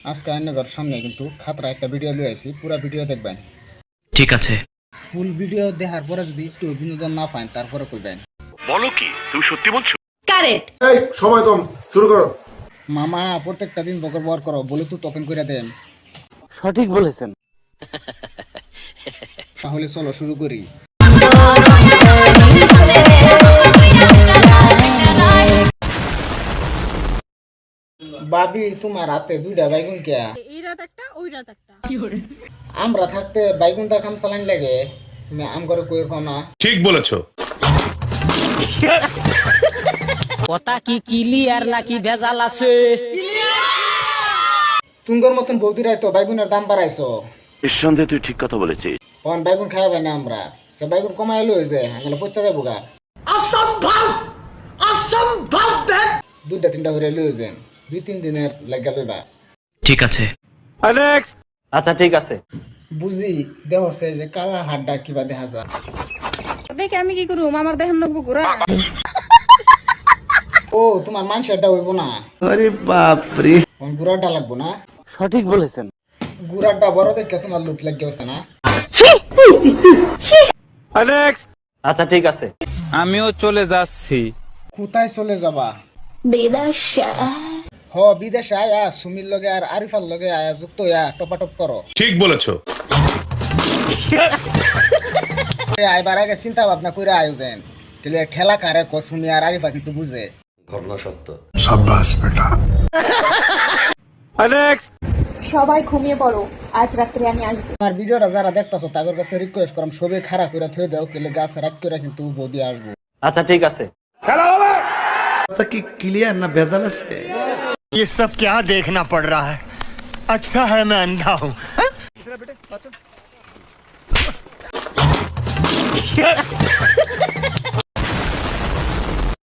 আজকে আইনগর সামনে কিন্তু খাতরা একটা ভিডিও লিয়ে আইছি, পুরো ভিডিও দেখবেন। ঠিক আছে। ফুল ভিডিও দেখার পরে যদি একটু বিনোদন না পান তারপরে কইবেন। বলো কি তুমি সত্যি বলছো? কারেক্ট। এই সময় কম, শুরু করো। মামা প্রত্যেকটা দিন বকর বর করো, ব্লুটুথ ওপেন করে দেন। সঠিক বলেছেন। তাহলে চলো শুরু করি। বাবি তোমার হাতে দুইটা বাইগুন কে? এই রাত একটা ওই রাত একটা। আমরা থাকতে বাইগুন দা কাম চালান লাগে, তুমি আম করে কই পাও না। ঠিক বলেছো। কথা কি ক্লিয়ার নাকি ভেজাল আছে? তুঙ্গর মতন বৌদিরাই তো বাইগুনের দাম বাড়াইছো। নিঃসন্দেহে তুই ঠিক কথা বলেছিস। কোন বাইগুন খাওয়াবে না আমরা, সে বাইগুন কমাই লই যে আঙলে পচা যাবো গা। অসম্ভব অসম্ভব। দুইটা তিনটা করে লই যেন 2-3 দিনের লাগা লইবা। ঠিক আছে। আচ্ছা ঠিক আছে। বুঝি দেহ সে যে কালা হাড্ডা কিবা দেখা যায়। দেখে আমি কি করুম, আমার দেখেন নব্বু ঘোরা। ও তোমার মাংসটা হইব না, আরে বাপ রে, কোন গুড়াটা লাগবো না। সঠিক বলেছেন। গুড়াটা বড় দেখে তোমার লুট লাগিয়ে গেছে না। আচ্ছা ঠিক আছে। আমিও চলে যাচ্ছি। কোথায় চলে যাবা? হ বিদেশে আয়া সুমির লগে আর আরিফার লগে আয়া যুক্ত হইয়া টপাটপ করো। ঠিক বলেছো। আইবার আগে চিন্তা ভাবনা করে আয়োজন কেলে ঠেলা কারে কো সুমি আর আরিফা কিন্তু বুঝে। সবাই ঘুমিয়ে পড়ো, আজ রাত্রে আমি আসবো। আমার ভিডিওটা যারা দেখতাছো তাদের কাছে রিকোয়েস্ট করম সবে খারাপ করে থই দাও, কেলে গাছ রাত করে কিন্তু বৌদি আসবো। আচ্ছা ঠিক আছে। ये सब क्या देखना पड़ रहा है? अच्छा है मैं अंधा हूँ।